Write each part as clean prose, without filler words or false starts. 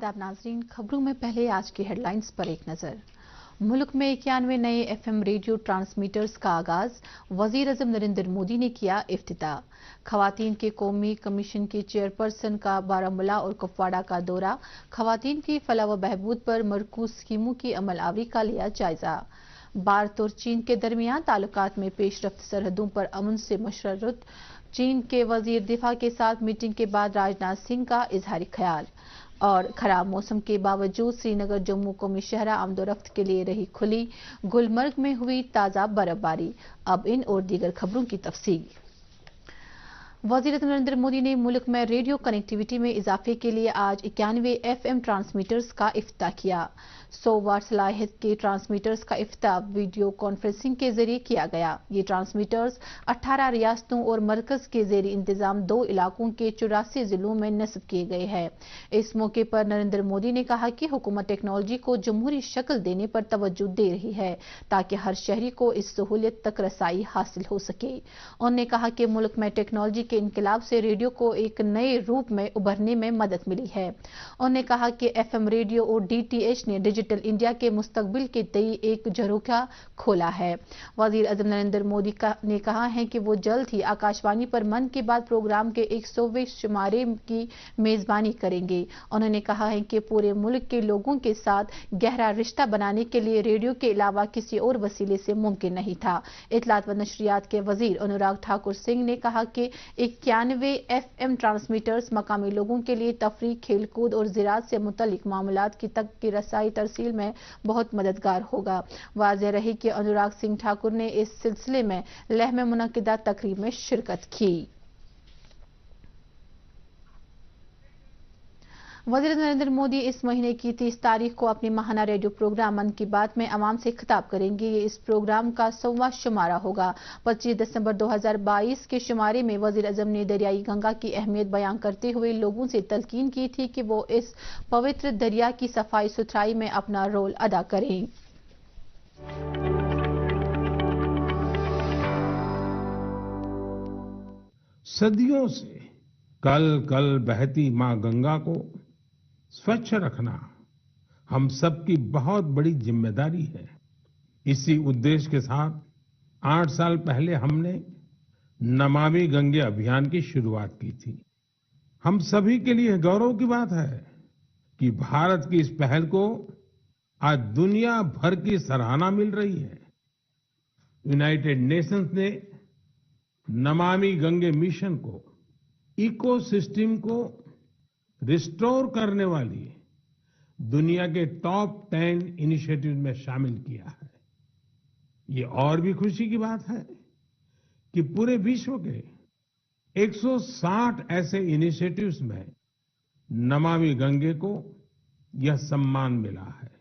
आदाब नाजरीन, खबरों में पहले आज की हेडलाइंस पर एक नजर। मुल्क में 91 नए एफएम रेडियो ट्रांसमीटर्स का आगाज, वजीर-ए-आज़म नरेंद्र मोदी ने किया इफ्तिताह। खवातीन के कौमी कमीशन की चेयरपर्सन का बारामूला और कुपवाड़ा का दौरा, खवातीन की फलाह व बहबूद पर मरकूज स्कीमों की अमल-आवरी का लिया जायजा। भारत और चीन के दरमियान ताल्लुकात में पेशरफ्त, सरहदों पर अमन से मशर्रत, चीन के वजीर दिफा के साथ मीटिंग के बाद राजनाथ सिंह का इजहारी ख्याल। और खराब मौसम के बावजूद श्रीनगर जम्मू कौमी शहरा आमदोरफ्त के लिए रही खुली, गुलमर्ग में हुई ताज़ा बर्फबारी। अब इन और दीगर खबरों की तफसील। वज़ीर नरेंद्र मोदी ने मुल्क में रेडियो कनेक्टिविटी में इजाफे के लिए आज 91 एफएम ट्रांसमीटर्स का इफ्तिताह किया। 100 वाट सलाहियत के ट्रांसमीटर्स का इफ्तिताह वीडियो कॉन्फ्रेंसिंग के जरिए किया गया। ये ट्रांसमीटर्स 18 रियासतों और मरकज के जेर इंतजाम 2 इलाकों के 84 जिलों में नस्ब किए गए हैं। इस मौके पर नरेंद्र मोदी ने कहा कि हुकूमत टेक्नोलॉजी को जमहूरी शक्ल देने पर तवज्जो दे रही है ताकि हर शहरी को इस सहूलियत तक रसाई हासिल हो सके। उन्होंने कहा कि मुल्क में टेक्नोलॉजी के इनकलाब से रेडियो को एक नए रूप में उभरने में मदद मिली है। उन्होंने कहा कि एफएम रेडियो और डीटीएच ने डिजिटल इंडिया के मुस्तकबिल के तई एक झरोखा खोला है। वजीर आज़म नरेंद्र मोदी ने कहा है कि वो जल्द ही आकाशवाणी पर मन की बात प्रोग्राम के 100वें शुमारे की मेजबानी करेंगे। उन्होंने कहा है कि पूरे मुल्क के लोगों के साथ गहरा रिश्ता बनाने के लिए रेडियो के अलावा किसी और वसीले से मुमकिन नहीं था। इत्तलात व नशरियात के वजीर अनुराग ठाकुर सिंह ने कहा कि 91 एफएम ट्रांसमीटर्स मकामी लोगों के लिए तफरीह, खेलकूद और ज़राअत से मुतल्लिक मामलात की तक की रसाई तरसील में बहुत मददगार होगा। वाज़ेह रही कि अनुराग सिंह ठाकुर ने इस सिलसिले में लेह में मुनक्किदा तकरीब में शिरकत की। वज़ीर नरेंद्र मोदी इस महीने की 30 तारीख को अपनी माहाना रेडियो प्रोग्राम मन की बात में अवाम से खिताब करेंगे। ये इस प्रोग्राम का 100वां शुमारा होगा। 25 दिसंबर 2022 के शुमारे में वज़ीर आज़म ने दरियाई गंगा की अहमियत बयान करते हुए लोगों से तलकीन की थी कि वो इस पवित्र दरिया की सफाई सुथराई में अपना रोल अदा करें। सदियों से कल कल बहती मां गंगा को स्वच्छ रखना हम सबकी बहुत बड़ी जिम्मेदारी है। इसी उद्देश्य के साथ 8 साल पहले हमने नमामि गंगे अभियान की शुरुआत की थी। हम सभी के लिए गौरव की बात है कि भारत की इस पहल को आज दुनिया भर की सराहना मिल रही है। यूनाइटेड नेशंस ने नमामि गंगे मिशन को इकोसिस्टम को रिस्टोर करने वाली दुनिया के टॉप 10 इनिशिएटिव में शामिल किया है। ये और भी खुशी की बात है कि पूरे विश्व के 160 ऐसे इनिशिएटिव्स में नमामि गंगे को यह सम्मान मिला है।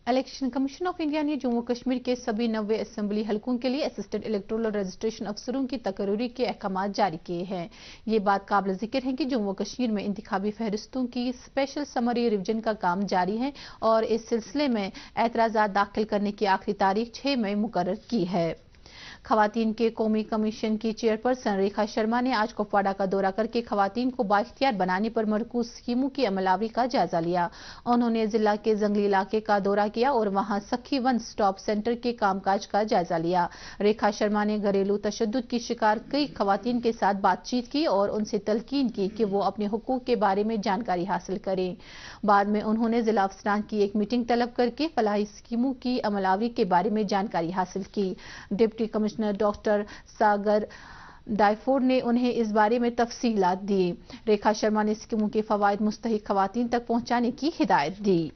इलेक्शन कमीशन ऑफ इंडिया ने जम्मू कश्मीर के सभी 90 असेंबली हलकों के लिए असिस्टेंट इलेक्टोरल रजिस्ट्रेशन अफसरों की तकर्री के अहकाम जारी किए हैं। ये बात काबिल जिक्र है कि जम्मू कश्मीर में इंतखाबी फहरिस्तों की स्पेशल समरी रिवीजन का काम जारी है और इस सिलसिले में एतराजात दाखिल करने की आखिरी तारीख 6 मई मुकर्रर की है। खवातीन के कौमी कमीशन की चेयरपर्सन रेखा शर्मा ने आज कुपवाड़ा का दौरा करके खवातीन को बाइख्तियार बनाने पर मरकूज स्कीमों की अमलावरी का जायजा लिया। उन्होंने जिला के जंगली इलाके का दौरा किया और वहां सखी वन स्टॉप सेंटर के कामकाज का जायजा लिया। रेखा शर्मा ने घरेलू तशद्दुद की शिकार कई खवातीन के साथ बातचीत की और उनसे तलकीन की कि वो अपने हुकूक के बारे में जानकारी हासिल करें। बाद में उन्होंने जिला अफसरान की एक मीटिंग तलब करके फलाही स्कीमों की अमलावरी के बारे में जानकारी हासिल की। डिप्टी कमिश्नर डॉक्टर सागर डायफोर्ड ने उन्हें इस बारे में तफसीलात दी। रेखा शर्मा ने स्कीमों के फवायद मुस्तहिक खवातीन तक पहुंचाने की हिदायत दी।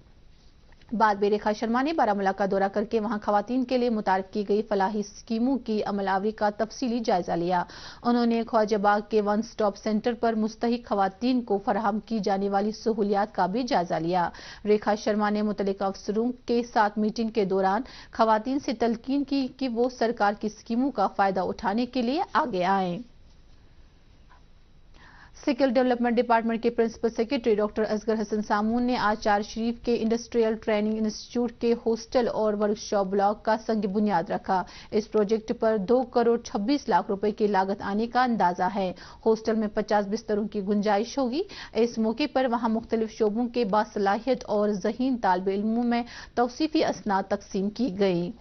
बाद में रेखा शर्मा ने बारामूला का दौरा करके वहां खवातीन के लिए मुतारिफ की गई फलाही स्कीमों की अमलावरी का तफसीली जायजा लिया। उन्होंने ख्वाजाबाग के वन स्टॉप सेंटर पर मुस्तहिक खवातीन को फराहम की जाने वाली सहूलियात का भी जायजा लिया। रेखा शर्मा ने मुतल्लिका अफसरों के साथ मीटिंग के दौरान खवातीन से तलकीन की कि वो सरकार की स्कीमों का फायदा उठाने के लिए आगे आएं। स्किल डेवलपमेंट डिपार्टमेंट के principal secretary doctor Asghar Hasan Samoon ने आज चार शरीफ के इंडस्ट्रियल ट्रेनिंग इंस्टीट्यूट के हॉस्टल और वर्कशॉप ब्लॉक का संग बुनियाद रखा। इस प्रोजेक्ट पर 2 करोड़ 26 लाख रुपए की लागत आने का अंदाजा है। हॉस्टल में 50 बिस्तरों की गुंजाइश होगी। इस मौके पर वहां मुख्तलिफ शोबों के बासलाहियत और ज़हीन तालिब इल्मों में तौसीफी असनाद तकसीम की गई।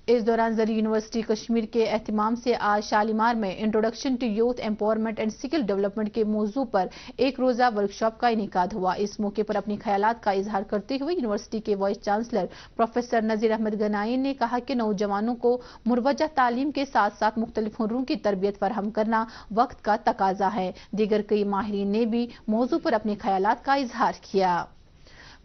इस दौरान जरी यूनिवर्सिटी कश्मीर के एहतमाम से आज शालीमार में introduction to youth empowerment and skill development के मौजू पर एक रोजा वर्कशॉप का इनेकाद हुआ। इस मौके पर अपने ख्यालात का इजहार करते हुए यूनिवर्सिटी के vice chancellor professor Nazir Ahmad Ganai ने कहा कि नौजवानों को मुरवजा तालीम के साथ साथ मुख्तलिफ हुनरों की तरबियत फराहम करना वक्त का तकाजा है। दीगर कई माहिरीन ने भी मौजू पर अपने ख्यालात का इजहार किया।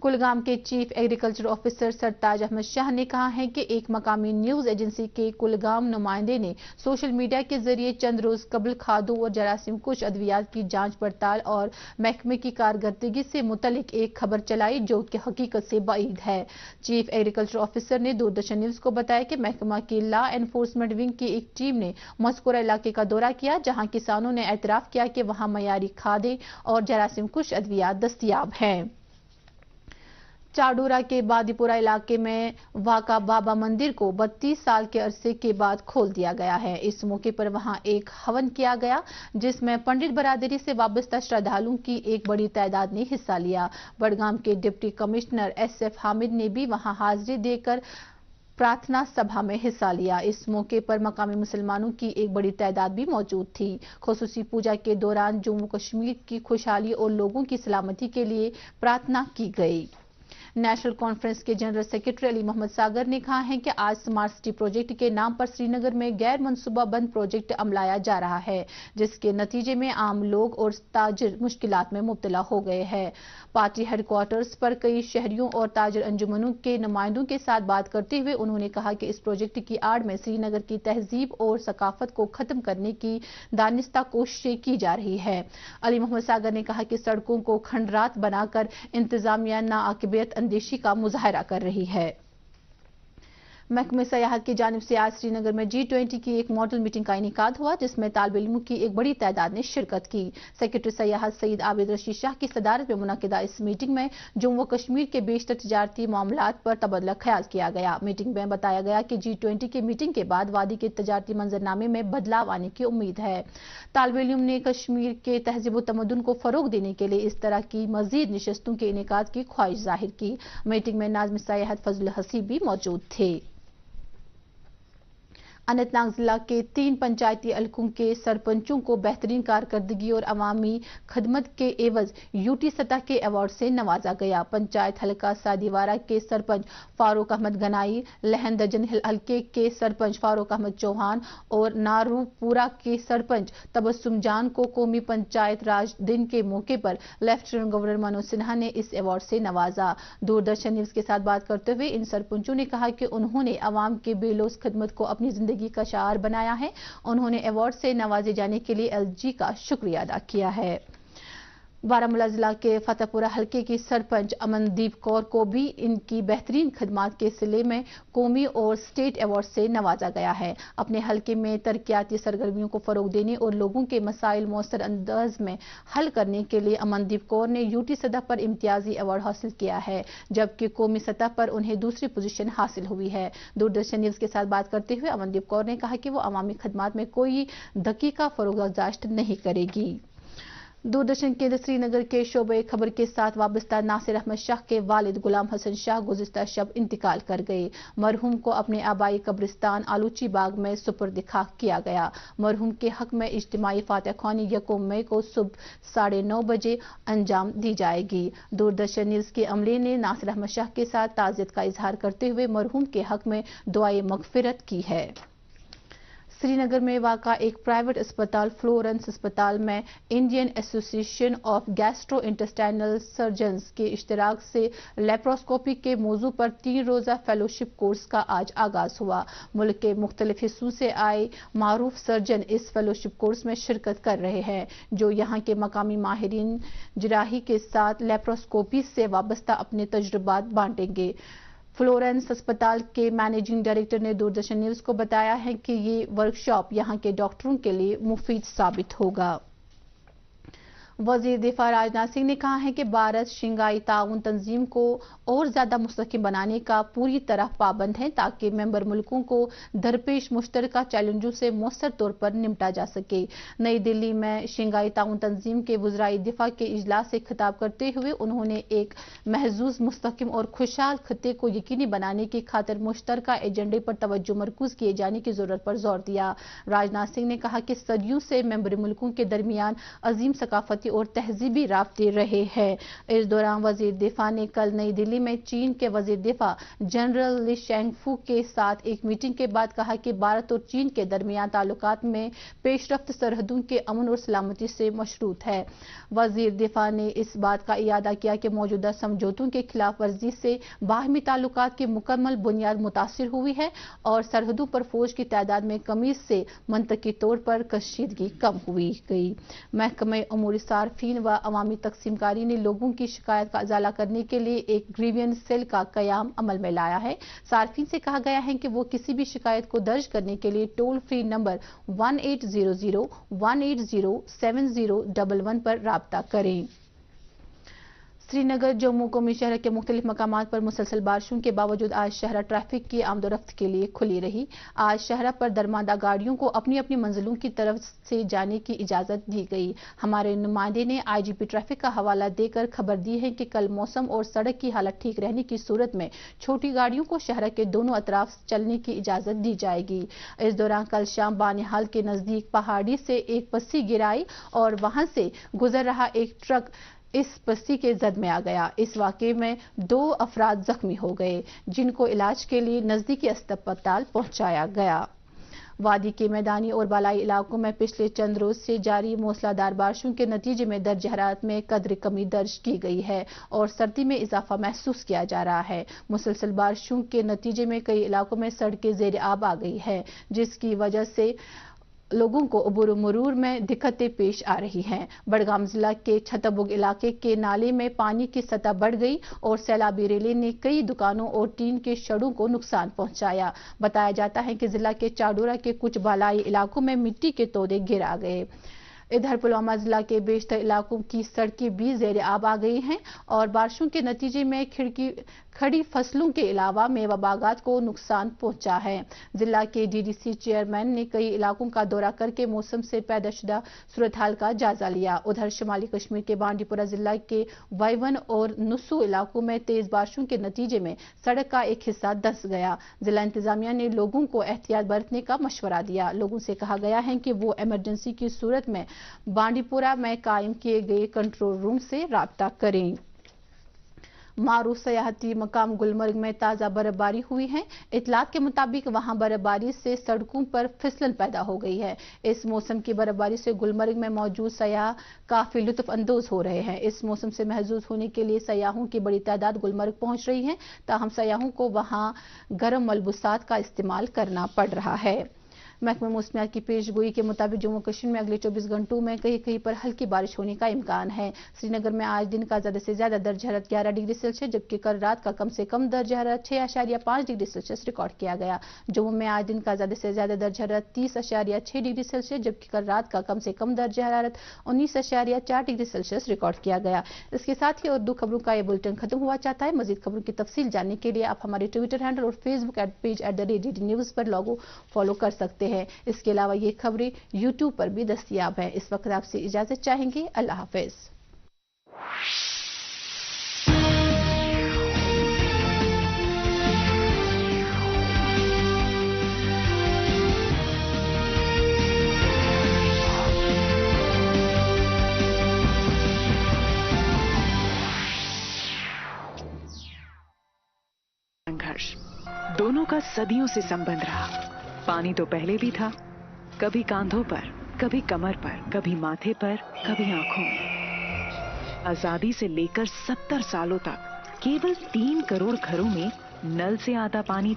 कुलगाम के चीफ एग्रीकल्चर ऑफिसर सरताज अहमद शाह ने कहा है कि एक मकामी न्यूज एजेंसी के कुलगाम नुमाइंदे ने सोशल मीडिया के जरिए चंद रोज कबल खादों और जरासीम कुछ अद्वियात की जांच पड़ताल और महकमे की कारकर्दगी से मुतलिक एक खबर चलाई जो कि हकीकत से बाइद है। चीफ एग्रीकल्चर ऑफिसर ने दूरदर्शन न्यूज को बताया कि महकमा की लॉ एनफोर्समेंट विंग की एक टीम ने मज़कूरा इलाके का दौरा किया जहां किसानों ने एतराफ किया कि वहां मयारी खादें और जरासीम कुछ अद्वियात दस्तयाब हैं। चाडूरा के बादीपुरा इलाके में वाका बाबा मंदिर को 32 साल के अरसे के बाद खोल दिया गया है। इस मौके पर वहां एक हवन किया गया जिसमें पंडित बरादरी से वाबस्ता श्रद्धालुओं की एक बड़ी तादाद ने हिस्सा लिया। बडगाम के डिप्टी कमिश्नर SF हामिद ने भी वहां हाजिरी देकर प्रार्थना सभा में हिस्सा लिया। इस मौके पर मकामी मुसलमानों की एक बड़ी तादाद भी मौजूद थी। खुसूसी पूजा के दौरान जम्मू कश्मीर की खुशहाली और लोगों की सलामती के लिए प्रार्थना की गई। नेशनल कॉन्फ्रेंस के जनरल सेक्रेटरी अली मोहम्मद सागर ने कहा है कि आज स्मार्ट सिटी प्रोजेक्ट के नाम पर श्रीनगर में गैर मनसूबा बंद प्रोजेक्ट अमलाया जा रहा है जिसके नतीजे में आम लोग और ताजिर मुश्किलात में मुब्तला हो गए हैं। पार्टी हेडक्वार्टर्स पर कई शहरियों और ताजिर अंजुमनों के नुमाइंदों के साथ बात करते हुए उन्होंने कहा कि इस प्रोजेक्ट की आड़ में श्रीनगर की तहजीब और सकाफत को खत्म करने की दानिस्ता कोशिशें की जा रही है। अली मोहम्मद सागर ने कहा कि सड़कों को खंडरात बनाकर इंतजामिया नाआकिबियत अंदेशी का मुजाहरा कर रही है। महकमे सयाहत की जानिब से आज श्रीनगर में G20 की एक मॉडल मीटिंग का इनेकाद हुआ जिसमें तालिब इल्मों की एक बड़ी तादाद ने शिरकत की। सेक्रेटरी सयाहत सईद आबिद रशीद शाह की सदारत में मुनक्किदा इस मीटिंग में जम्मू कश्मीर के बेशतर तिजारती मामलात पर तबदला ख्याल किया गया। मीटिंग में बताया गया कि G20 की मीटिंग के बाद वादी के तजारती मंजरनामे में बदलाव आने की उम्मीद है। तालिब इल्म ने कश्मीर के तहजीब व तमद्दुन को फरोग देने के लिए इस तरह की मजीद नशस्तों के इनेकाद की ख्वाहिश जाहिर की। मीटिंग में नाज़िम सयाहत फजल हसीब भी मौजूद थे। अनंतनाग जिला के 3 पंचायती हलकों के सरपंचों को बेहतरीन कारकर्दगी और अवामी खदमत के एवज UT सतह के अवार्ड से नवाजा गया। पंचायत हलका सादीवारा के सरपंच फारूक अहमद गनाई, लहन दजन हलके के सरपंच फारूक अहमद चौहान और नारूपुरा के सरपंच तबस्सुम जान को कौमी पंचायत राज दिन के मौके पर लेफ्टिनेंट गवर्नर मनोज सिन्हा ने इस अवार्ड से नवाजा। दूरदर्शन न्यूज के साथ बात करते हुए इन सरपंचों ने कहा कि उन्होंने अवाम के बेलोस खदमत को अपनी जिंदगी का शार बनाया है। उन्होंने अवार्ड से नवाजे जाने के लिए LG का शुक्रिया अदा किया है। बारामूला जिला के फतेहपुरा हलके की सरपंच अमनदीप कौर को भी इनकी बेहतरीन खिदमात के सिले में कौमी और स्टेट अवार्ड से नवाजा गया है। अपने हलके में तरक्याती सरगर्मियों को फरोग देने और लोगों के मसाइल मौसर अंदाज में हल करने के लिए अमनदीप कौर ने UT सतह पर इम्तियाजी अवार्ड हासिल किया है जबकि कौमी सतह पर उन्हें दूसरी पोजीशन हासिल हुई है। दूरदर्शन न्यूज के साथ बात करते हुए अमनदीप कौर ने कहा कि वो अवामी खदमात में कोई दकीका फरोगजाश्त नहीं करेगी। दूरदर्शन केंद्र श्रीनगर के शोबे खबर के साथ वाबस्ता नासिर अहमद शाह के वालिद गुलाम हसन शाह गुज़िश्ता शब इंतकाल कर गए। मरहूम को अपने आबाई कब्रिस्तान आलूची बाग में सुपुर्द खाक किया गया। मरहूम के हक में इज्तिमाई फातिहा ख्वानी 1 मई को सुबह 9:30 बजे अंजाम दी जाएगी। दूरदर्शन न्यूज के अमले ने नासिर अहमद शाह के साथ ताज़ियत का इजहार करते हुए मरहूम के हक में दुआए मगफिरत की है। श्रीनगर में वाक़ा एक प्राइवेट अस्पताल फ्लोरेंस अस्पताल में Indian association of gastro intestinal surgeons के इश्तिराक से लेप्रोस्कोपी के मौजू पर 3 रोज़ा फेलोशिप कोर्स का आज आगाज हुआ। मुल्क के मुख्तलिफ हिस्सों से आए मारूफ सर्जन इस फेलोशिप कोर्स में शिरकत कर रहे हैं जो यहाँ के मकामी माहिरीन जराही के साथ लेप्रोस्कोपी से वाबस्ता अपने तजुर्बात बांटेंगे। फ्लोरेंस अस्पताल के मैनेजिंग डायरेक्टर ने दूरदर्शन न्यूज को बताया है कि ये वर्कशॉप यहां के डॉक्टरों के लिए मुफीद साबित होगा। वजीर दिफा राजनाथ सिंह ने कहा है कि भारत शंघाई ताउन तंजीम को और ज्यादा मुस्तहकम बनाने का पूरी तरह पाबंद है ताकि मेंबर मुल्कों को दरपेश मुश्तरका चैलेंजों से मौसर तौर पर निपटा जा सके। नई दिल्ली में शंघाई ताउन तंजीम के वज़राए दिफा के इजलास से खिताब करते हुए उन्होंने एक महजूज, मुस्तहकम और खुशहाल खत्ते को यकीनी बनाने की खातिर मुश्तरका एजेंडे पर तवज्जो मरकूज किए जाने की जरूरत पर जोर दिया। राजनाथ सिंह ने कहा कि सदियों से मेंबर मुल्कों के दरमियान अजीम सकाफती और तहजीबी राब्ते रहे हैं। इस दौरान वजीर दिफा ने कल नई दिल्ली में चीन के वजीर दिफा जनरल ली शेंगफू के साथ एक मीटिंग के बाद कहा कि भारत और चीन के दरमियान ताल्लुकात में पेशरफ्त सरहदों के अमन और सलामती से मशरूत है। वजीर दिफा ने इस बात का इयादा किया कि मौजूदा समझौतों के खिलाफ वर्जी से बाहमी ताल्लुकात की मुकम्मल बुनियाद मुतासिर हुई है और सरहदों पर फौज की तादाद में कमी से मंतकी तौर पर कशीदगी कम हुई गई। महकमे उमूर सार्फिन व अवामी तकसीमकारी ने लोगों की शिकायत का इजाला करने के लिए एक ग्रीवियंस सेल का कयाम अमल में लाया है। सार्फिन से कहा गया है कि वो किसी भी शिकायत को दर्ज करने के लिए टोल फ्री नंबर 1800-180-7011 पर राब्ता करें। श्रीनगर जम्मू कौमी शहर के मुख्तलिफ मकामात पर मुसलसल बारिशों के बावजूद आज शहर ट्रैफिक की आमदोरफ्त के लिए खुली रही। आज शहर पर दरमादा गाड़ियों को अपनी अपनी मंजिलों की तरफ से जाने की इजाजत दी गई। हमारे नुमाइंदे ने आईजीपी ट्रैफिक का हवाला देकर खबर दी है कि कल मौसम और सड़क की हालत ठीक रहने की सूरत में छोटी गाड़ियों को शहर के दोनों अतराफ चलने की इजाजत दी जाएगी। इस दौरान कल शाम बानिहाल के नजदीक पहाड़ी से एक पस्सी गिराई और वहां से गुजर रहा एक ट्रक इस पस्सी के जद में आ गया। इस वाकये में 2 अफराद जख्मी हो गए जिनको इलाज के लिए नजदीकी अस्पताल पहुंचाया गया। वादी के मैदानी और बालाई इलाकों में पिछले चंद रोज से जारी मूसलाधार बारिशों के नतीजे में दर्ज हरारत में कदर कमी दर्ज की गई है और सर्दी में इजाफा महसूस किया जा रहा है। मुसलसल बारिशों के नतीजे में कई इलाकों में सड़कें ज़ेर आब आ गई है जिसकी वजह से लोगों को अबूर मरूर में दिक्कतें पेश आ रही हैं। बड़गाम जिला के छतबुग इलाके के नाले में पानी की सतह बढ़ गई और सैलाबी रेले ने कई दुकानों और टीन के शड़ों को नुकसान पहुंचाया। बताया जाता है कि जिला के चाडोरा के कुछ बालाई इलाकों में मिट्टी के तोड़े गिर आ गए। इधर पुलवामा जिला के बेशतर इलाकों की सड़कें भी ज़ेर आब आ गई हैं और बारिशों के नतीजे में खड़ी फसलों के अलावा मेवा बागात को नुकसान पहुंचा है। जिला के डीडीसी चेयरमैन ने कई इलाकों का दौरा करके मौसम से पैदा शुदा सूरत हाल का जायजा लिया। उधर शुमाली कश्मीर के बांडीपुरा जिला के वाइवन और नुसू इलाकों में तेज बारिशों के नतीजे में सड़क का एक हिस्सा धंस गया। जिला इंतजामिया ने लोगों को एहतियात बरतने का मशवरा दिया। लोगों से कहा गया है कि वो इमरजेंसी की सूरत में बांडीपुरा में कायम किए गए कंट्रोल रूम से राब्ता करें। मारूफ सयाहती मकाम गुलमर्ग में ताज़ा बर्फबारी हुई है। इतलात के मुताबिक वहां बर्फबारी से सड़कों पर फिसलन पैदा हो गई है। इस मौसम की बर्फबारी से गुलमर्ग में मौजूद सयाह काफी लुत्फ अंदोज हो रहे हैं। इस मौसम से महजूज होने के लिए सयाहों की बड़ी तादाद गुलमर्ग पहुंच रही है। ताहम सयाहों को वहां गर्म मलबूसात का इस्तेमाल करना पड़ रहा है। महकमा मौसमियात की पेशगोई के मुताबिक जम्मू कश्मीर में अगले 24 घंटों में कहीं कहीं पर हल्की बारिश होने का इम्कान है। श्रीनगर में आज दिन का ज्यादा से ज्यादा दर्ज हरारत 11 डिग्री सेल्सियस जबकि कल रात का कम से कम दर्ज हरारत 6.5 डिग्री सेल्सियस रिकॉर्ड किया गया। जम्मू में आज दिन का ज्यादा से ज्यादा दर्ज हरारत 30.6 डिग्री सेल्सियस जबकि कल रात का कम से कम दर्ज हरारत 19.4 डिग्री सेल्सियस रिकॉर्ड किया गया। इसके साथ ही और 2 खबरों का यह बुलेटिन खत्म हुआ चाहता है। मजीद खबरों की तफसील जानने के लिए आप हमारे ट्विटर हैंडल और फेसबुक पेज @DD News पर फॉलो कर सकते हैं। इसके अलावा ये खबरें यूट्यूब पर भी दस्तयाब है। इस वक्त आपसे इजाजत चाहेंगे। अल्लाह हाफिज। संघर्ष दोनों का सदियों से संबंध रहा। पानी तो पहले भी था, कभी कांधों पर, कभी कमर पर, कभी माथे पर, कभी आंखों में। आजादी से लेकर 70 सालों तक केवल 3 करोड़ घरों में नल से आता पानी था।